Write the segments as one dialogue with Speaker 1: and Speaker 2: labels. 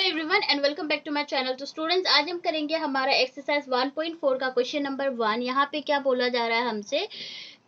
Speaker 1: Everyone and welcome back to my channel. तो students, आज हम करेंगे हमारा एक्सरसाइज 1.4 का क्वेश्चन नंबर 1। यहाँ पे क्या बोला जा रहा है हमसे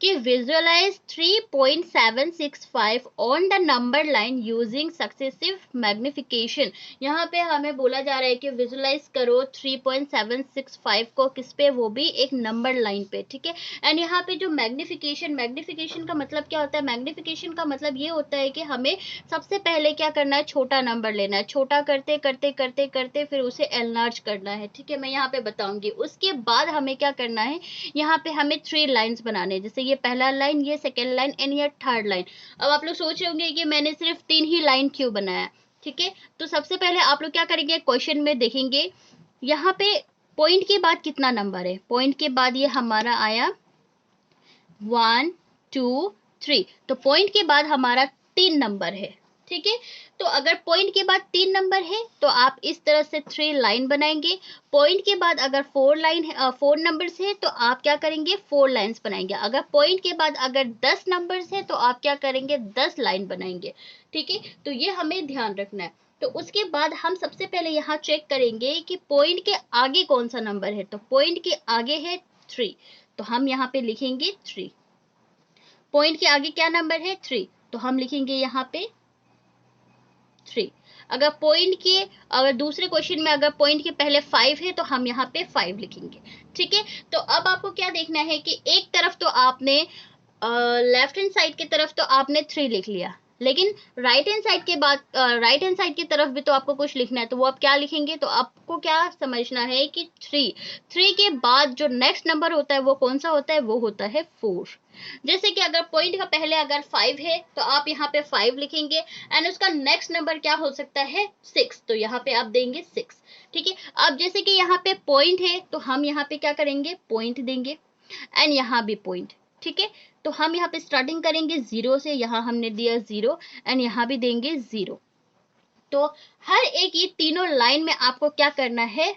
Speaker 1: कि visualize 3.765 on the number line using successive magnification. यहाँ पे हमें बोला जा रहा है कि विजुअलाइज करो 3.765 को, किस पे, वो भी एक नंबर लाइन पे। ठीक है। एंड यहाँ पे जो मैग्निफिकेशन का मतलब क्या होता है? मैग्निफिकेशन का मतलब ये होता है कि हमें सबसे पहले क्या करना है, छोटा नंबर लेना है, छोटा करते करते करते करते फिर उसे एनलार्ज करना है। ठीक है, मैं यहाँ पे बताऊंगी। उसके बाद हमें क्या करना है, यहाँ पे हमें 3 लाइंस बनाने हैं, जैसे ये पहला लाइन, ये सेकेंड लाइन एंड ये थर्ड लाइन। अब आप लोग सोच रहे होंगे कि मैंने सिर्फ 3 ही लाइन क्यों बनाया। ठीक है, तो सबसे पहले आप लोग क्या करेंगे, क्वेश्चन में देखेंगे यहाँ पे पॉइंट के बाद कितना नंबर है। पॉइंट के बाद ये हमारा आया 1 2 3, तो पॉइंट के बाद हमारा 3 नंबर है। ठीक है, तो अगर पॉइंट के बाद 3 नंबर है तो आप इस तरह से 3 लाइन बनाएंगे। पॉइंट के बाद अगर 4 नंबर्स है तो आप क्या करेंगे, 4 लाइंस बनाएंगे। अगर पॉइंट के बाद अगर 10 नंबर्स है तो आप क्या करेंगे, 10 लाइन बनाएंगे। ठीक है, तो ये हमें ध्यान रखना है। तो उसके बाद हम सबसे पहले यहाँ चेक करेंगे कि पॉइंट के आगे कौन सा नंबर है। तो पॉइंट के आगे है 3, तो हम यहाँ पे लिखेंगे 3। पॉइंट के आगे क्या नंबर है, 3, तो हम लिखेंगे यहाँ पे 3। अगर दूसरे क्वेश्चन में अगर पॉइंट के पहले 5 है तो हम यहाँ पे 5 लिखेंगे। ठीक है, तो अब आपको क्या देखना है कि एक तरफ तो आपने लेफ्ट हैंड साइड की तरफ तो आपने 3 लिख लिया, लेकिन राइट हैंड साइड की तरफ भी तो आपको कुछ लिखना है। तो वो आप क्या लिखेंगे, तो आपको क्या समझना है कि 3 के बाद जो नेक्स्ट नंबर होता है वो कौन सा होता है, वो होता है 4। जैसे कि अगर पॉइंट का पहले अगर 5 है तो आप यहाँ पे 5 लिखेंगे एंड उसका नेक्स्ट नंबर क्या हो सकता है, 6, तो यहाँ पे आप देंगे 6। ठीक है, अब जैसे कि यहाँ पे पॉइंट है तो हम यहाँ पे क्या करेंगे, पॉइंट देंगे एंड यहाँ भी पॉइंट। ठीक है, तो हम यहाँ पे स्टार्टिंग करेंगे 0 से, यहाँ हमने दिया 0 एंड यहाँ भी देंगे 0। तो हर एक ये तीनों लाइन में आपको क्या करना है,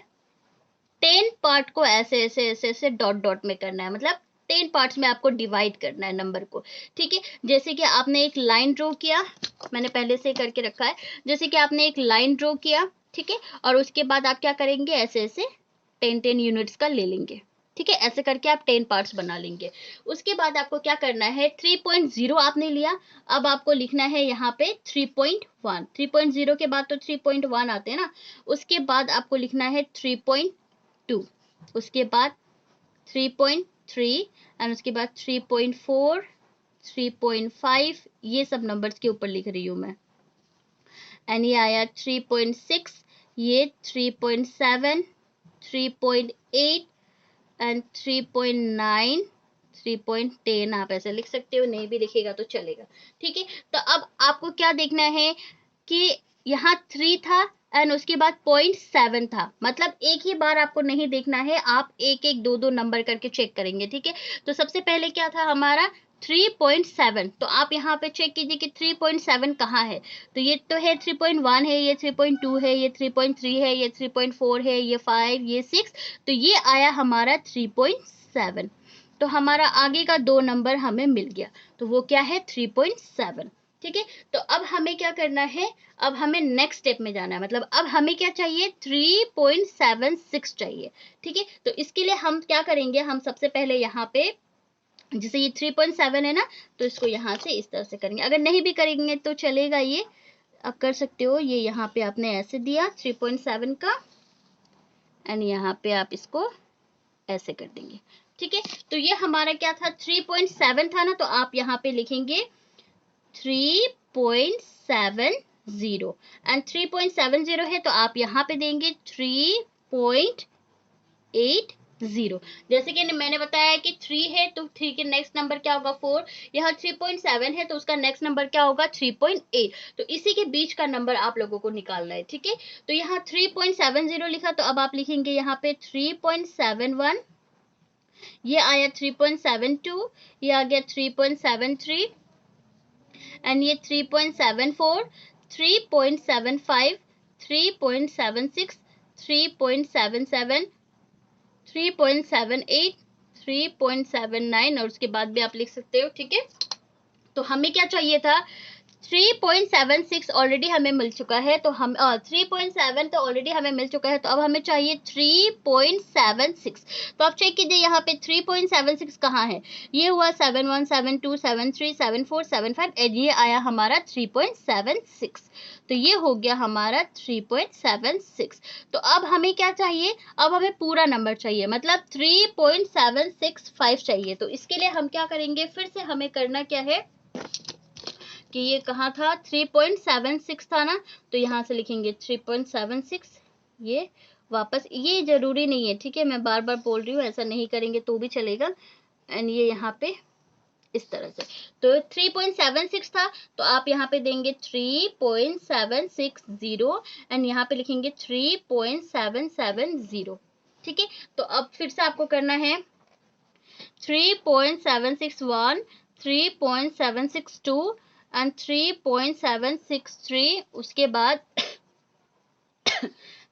Speaker 1: 10 पार्ट को ऐसे ऐसे ऐसे ऐसे डॉट डॉट में करना है, मतलब 10 पार्ट्स में आपको डिवाइड करना है नंबर को। ठीक है, जैसे कि आपने एक लाइन ड्रॉ किया, मैंने पहले से करके रखा है। जैसे कि आपने एक लाइन ड्रॉ किया, ठीक है, और उसके बाद आप क्या करेंगे, ऐसे ऐसे 10 यूनिट्स का ले लेंगे। ठीक है, ऐसे करके आप 10 पार्ट्स बना लेंगे। उसके बाद आपको क्या करना है, 3.0 आपने लिया, अब आपको लिखना है यहाँ पे 3.1। 3.0 के बाद तो 3.1 आते हैं ना। उसके बाद आपको लिखना है 3.2, उसके बाद 3.3 एंड उसके बाद 3.4, 3.5, ये सब नंबर्स के ऊपर लिख रही हूँ मैं। एंड ये आया 3.6, ये 3.7, 3.8 एंड 3.9, 3.10 आप ऐसे लिख सकते हो, नहीं भी लिखेगा तो चलेगा। ठीक है, तो अब आपको क्या देखना है कि यहाँ 3 था एंड उसके बाद 0.7 था, मतलब एक ही बार आपको नहीं देखना है, आप एक एक दो दो नंबर करके चेक करेंगे। ठीक है, तो सबसे पहले क्या था हमारा 3.7, तो आप यहाँ पे चेक कीजिए कि 3.7 कहाँ है। तो ये तो है 3.1 है, ये 3.2 है, ये 3.3 है, ये 3.4 है, ये 5, ये 6, तो ये आया हमारा 3.7। तो हमारा आगे का 2 नंबर हमें मिल गया, तो वो क्या है, 3.7। ठीक है, तो अब हमें क्या करना है, अब हमें नेक्स्ट स्टेप में जाना है, मतलब अब हमें क्या चाहिए, 3.76 चाहिए। ठीक है, तो इसके लिए हम क्या करेंगे, हम सबसे पहले यहाँ पे जैसे ये 3.7 है ना, तो इसको यहाँ से इस तरह से करेंगे। अगर नहीं भी करेंगे तो चलेगा, ये आप कर सकते हो। ये यहाँ पे आपने ऐसे दिया 3.7 का एंड यहाँ पे आप इसको ऐसे कर देंगे। ठीक है, तो ये हमारा क्या था, 3.7 था ना, तो आप यहाँ पे लिखेंगे 3.70 एंड 3.70 है तो आप यहाँ पे देंगे 3.80। जैसे कि मैंने बताया कि 3 है तो 3 के नेक्स्ट नंबर क्या होगा, 4। यहाँ 3.7 है तो उसका नेक्स्ट नंबर क्या होगा, 3.8। तो इसी के बीच का नंबर आप लोगों को निकालना है। ठीक है, तो यहाँ 3.70 लिखा, तो अब आप लिखेंगे यहाँ पे 3.71, ये आया 3.72, ये आ गया 3.73 एंड ये 3.74, 3.75, 3.76, 3.77, 3.78, 3.79 और उसके बाद भी आप लिख सकते हो। ठीक है, तो हमें क्या चाहिए था, 3.76 ऑलरेडी हमें मिल चुका है, तो हम 3.7 तो ऑलरेडी हमें मिल चुका है, तो अब हमें चाहिए 3.76। तो आप चेक कीजिए यहाँ पे 3.76 कहाँ है। ये हुआ 71, 72, 73, 74, 75 एंड ये आया हमारा 3.76। तो ये हो गया हमारा 3.76। तो अब हमें क्या चाहिए, अब हमें पूरा नंबर चाहिए, मतलब 3.765 चाहिए। तो इसके लिए हम क्या करेंगे, फिर से हमें करना क्या है कि ये कहाँ था, 3.76 था ना, तो यहाँ से लिखेंगे 3.76। ये वापस, ये जरूरी नहीं है, ठीक है, मैं बार बार बोल रही हूँ, ऐसा नहीं करेंगे तो भी चलेगा। एंड ये यहाँ पे इस तरह से, तो 3.76 था, तो आप यहाँ पे देंगे 3.760 एंड यहाँ पे लिखेंगे 3.770। ठीक है, तो अब फिर से आपको करना है 3.761, 3.762 एंड 3.763, उसके बाद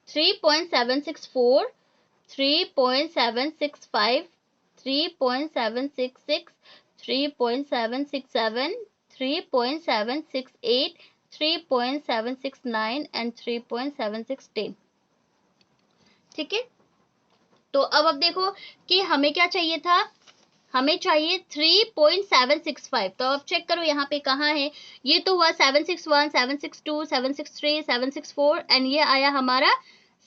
Speaker 1: 3.764, 3.765, 3.766, 3.767, 3.768, 3.769 एंड 3.7610। ठीक है, तो अब देखो कि हमें क्या चाहिए था, हमें चाहिए 3.765। तो अब चेक करो यहाँ पे कहाँ है, ये तो हुआ 761, 762, 763, 764 एंड ये आया हमारा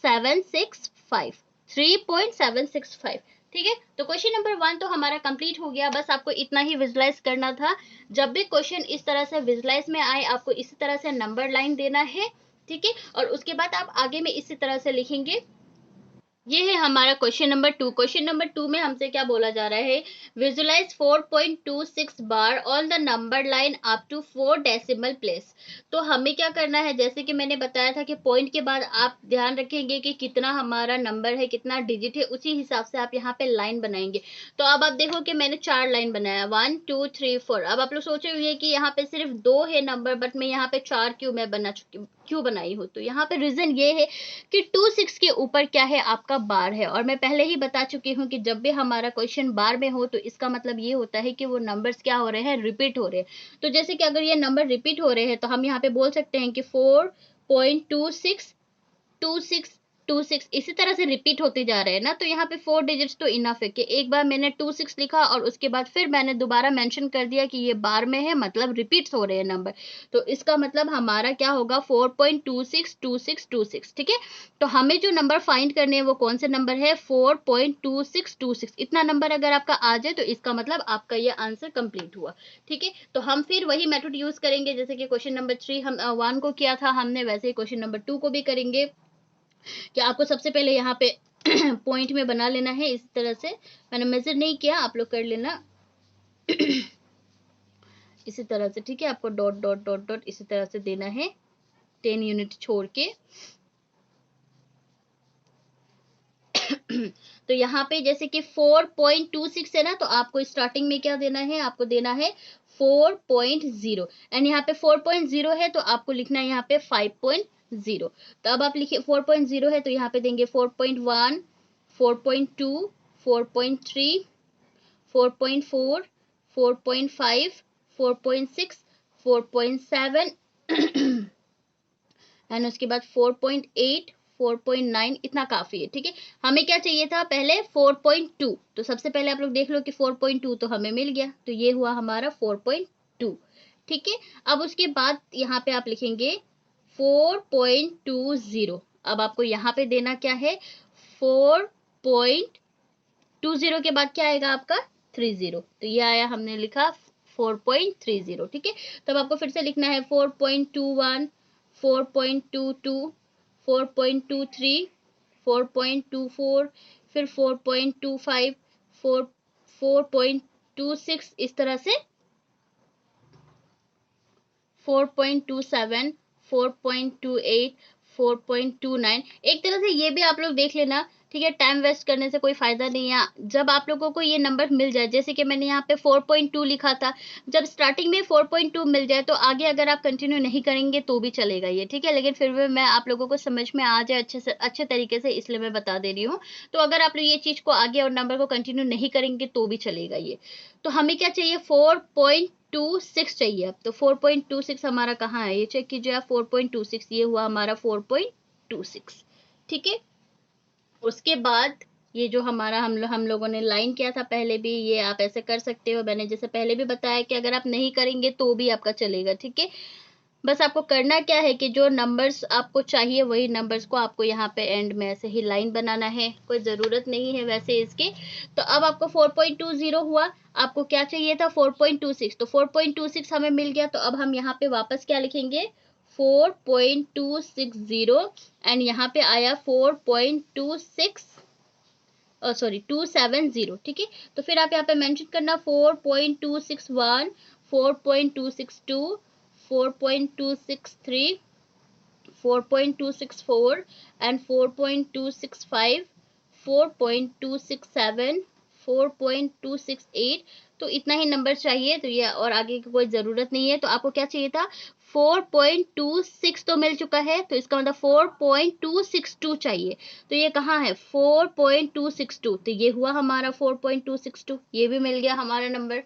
Speaker 1: 765, 3.765। ठीक है, तो क्वेश्चन नंबर 1 तो हमारा कंप्लीट हो गया। बस आपको इतना ही विजुलाइज करना था। जब भी क्वेश्चन इस तरह से विजुलाइज में आए, आपको इसी तरह से नंबर लाइन देना है। ठीक है, और उसके बाद आप आगे में इसी तरह से लिखेंगे। ये है हमारा क्वेश्चन नंबर 2। क्वेश्चन नंबर 2 में हमसे क्या बोला जा रहा है, visualize 4.26 bar on the number line up to 4 decimal place. तो हमें क्या करना है, जैसे कि मैंने बताया था कि पॉइंट के बाद आप ध्यान रखेंगे कि कितना हमारा नंबर है, कितना डिजिट है, उसी हिसाब से आप यहाँ पे लाइन बनाएंगे। तो अब आप देखो कि मैंने 4 लाइन बनाया, 1 2 3 4। अब आप लोग सोचे हुए कि यहाँ पे सिर्फ 2 है नंबर, बट मैं यहाँ पे 4 क्यों बनाई हूँ। तो यहाँ पे रीजन ये है कि 26 के ऊपर क्या है, आपका बार है। और मैं पहले ही बता चुकी हूँ कि जब भी हमारा क्वेश्चन बार में हो तो इसका मतलब ये होता है कि वो नंबर्स क्या हो रहे हैं, रिपीट हो रहे हैं। तो जैसे कि अगर ये नंबर रिपीट हो रहे हैं तो हम यहाँ पे बोल सकते हैं कि 4.26 26 26 इसी तरह से रिपीट होते जा रहे हैं ना। तो यहाँ पे 4 डिजिट्स तो इनफ है कि एक बार मैंने 26 लिखा और उसके बाद फिर मैंने दोबारा मेंशन कर दिया कि ये बार में है, मतलब रिपीट्स हो रहे हैं नंबर। तो इसका मतलब हमारा क्या होगा, 4.262626। ठीक है, तो हमें जो नंबर फाइंड करने हैं वो कौन से नंबर है, 4.2626। इतना नंबर अगर आपका आ जाए तो इसका मतलब आपका ये आंसर कंप्लीट हुआ। ठीक है, तो हम फिर वही मेथड यूज करेंगे जैसे कि क्वेश्चन नंबर 3 हम 1 को किया था हमने, वैसे ही क्वेश्चन नंबर 2 को भी करेंगे। कि आपको सबसे पहले यहाँ पे पॉइंट में बना लेना है इस तरह से। मैंने मेजर नहीं किया, आप लोग कर लेना इसी तरह से। ठीक है, आपको डॉट डॉट डॉट डॉट इसी तरह से देना है 10 यूनिट छोड़ के। तो यहाँ पे जैसे कि 4.26 है ना, तो आपको स्टार्टिंग में क्या देना है, आपको देना है 4.0 एंड यहाँ पे 4.0 है तो आपको लिखना है यहाँ पे 5.0। तो अब आप लिखिए 4.0 है तो यहाँ पे देंगे 4.1, 4.2, 4.3, 4.4, 4.5, 4.6, 4.7 एंड उसके बाद 4.8, 4.9 इतना काफी है। ठीक है, हमें क्या चाहिए था पहले 4.2। तो सबसे पहले आप लोग देख लो कि 4.2 तो हमें मिल गया, तो ये हुआ हमारा 4.2। ठीक है, अब उसके बाद यहाँ पे आप लिखेंगे 4.20। अब आपको यहाँ पे देना क्या है, 4.20 के बाद क्या आएगा आपका 30। तो ये आया, हमने लिखा 4.30। ठीक है, तब आपको फिर से लिखना है 4.21, 4.22, 4.23, 4.24, फिर 4.25, 4.26 इस तरह से 4.27, 4.28, 4.29। एक तरह से ये भी आप लोग देख लेना ठीक है, टाइम वेस्ट करने से कोई फायदा नहीं है। जब आप लोगों को ये नंबर मिल जाए, जैसे कि मैंने यहाँ पे 4.2 लिखा था, जब स्टार्टिंग में 4.2 मिल जाए तो आगे अगर आप कंटिन्यू नहीं करेंगे तो भी चलेगा ये, ठीक है, लेकिन फिर भी मैं आप लोगों को समझ में आ जाए अच्छे तरीके से, इसलिए मैं बता दे रही हूँ। तो अगर आप लोग ये चीज को आगे और नंबर को कंटिन्यू नहीं करेंगे तो भी चलेगा ये। तो हमें क्या चाहिए, 4.26 चाहिए। अब तो 4.26 हमारा कहाँ है, ये चेक कीजिए आप, 4.26 ये हुआ हमारा 4.26, ठीक है। उसके बाद ये जो हमारा हम लोगों ने लाइन किया था पहले भी, ये आप ऐसे कर सकते हो। मैंने जैसे पहले भी बताया कि अगर आप नहीं करेंगे तो भी आपका चलेगा, ठीक है। बस आपको करना क्या है कि जो नंबर्स आपको चाहिए वही नंबर्स को आपको यहाँ पे एंड में ऐसे ही लाइन बनाना है, कोई ज़रूरत नहीं है वैसे इसके। तो अब आपको 4.20 हुआ, आपको क्या चाहिए था 4.26, तो 4.26 हमें मिल गया। तो अब हम यहाँ पे वापस क्या लिखेंगे, 4.260 एंड यहाँ पे आया 270, ठीक है। तो फिर आप यहाँ पे मेंशन करना 4.261, 4.262, 4.263, 4.264 and 4.265, 4.267, 4.268। तो इतना ही नंबर चाहिए, तो ये और आगे की कोई ज़रूरत नहीं है। तो आपको क्या चाहिए था, 4.26 तो मिल चुका है, तो इसका मतलब 4.262 चाहिए। तो ये कहाँ है, 4.262, तो ये हुआ हमारा 4.262, ये भी मिल गया हमारा नंबर।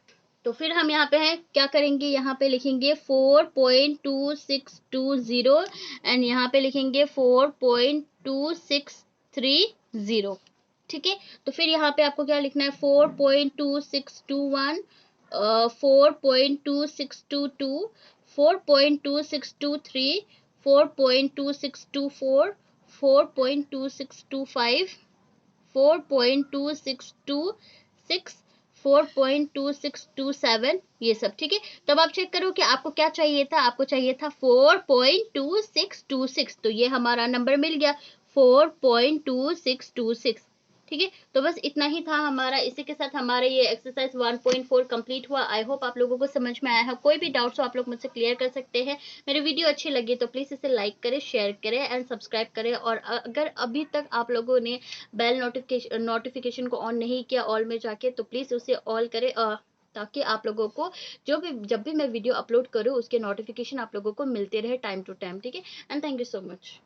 Speaker 1: तो फिर हम यहाँ पे हैं, क्या करेंगे, यहाँ पे लिखेंगे 4.2620 एंड यहाँ पे लिखेंगे 4.2630, ठीक है। तो फिर यहाँ पे आपको क्या लिखना है, 4.2621, 4.2622, 4.2623, 4.2624, 4.2625, 4.2626, 4.2627, ये सब, ठीक है। तब आप चेक करो कि आपको क्या चाहिए था, आपको चाहिए था 4.2626, तो ये हमारा नंबर मिल गया 4.2626, ठीक है। तो बस इतना ही था हमारा। इसी के साथ हमारा ये एक्सरसाइज 1.4 कंप्लीट हुआ। आई होप आप लोगों को समझ में आया है। कोई भी डाउट्स हो आप लोग मुझसे क्लियर कर सकते हैं। मेरी वीडियो अच्छी लगी तो प्लीज़ इसे लाइक करें, शेयर करें एंड सब्सक्राइब करें। और अगर अभी तक आप लोगों ने बेल नोटिफिकेशन को ऑन नहीं किया ऑल में जाके, तो प्लीज़ उसे ऑल करें, ताकि आप लोगों को जब भी मैं वीडियो अपलोड करूँ उसके नोटिफिकेशन आप लोगों को मिलते रहे टाइम टू टाइम, ठीक है। And thank you so much.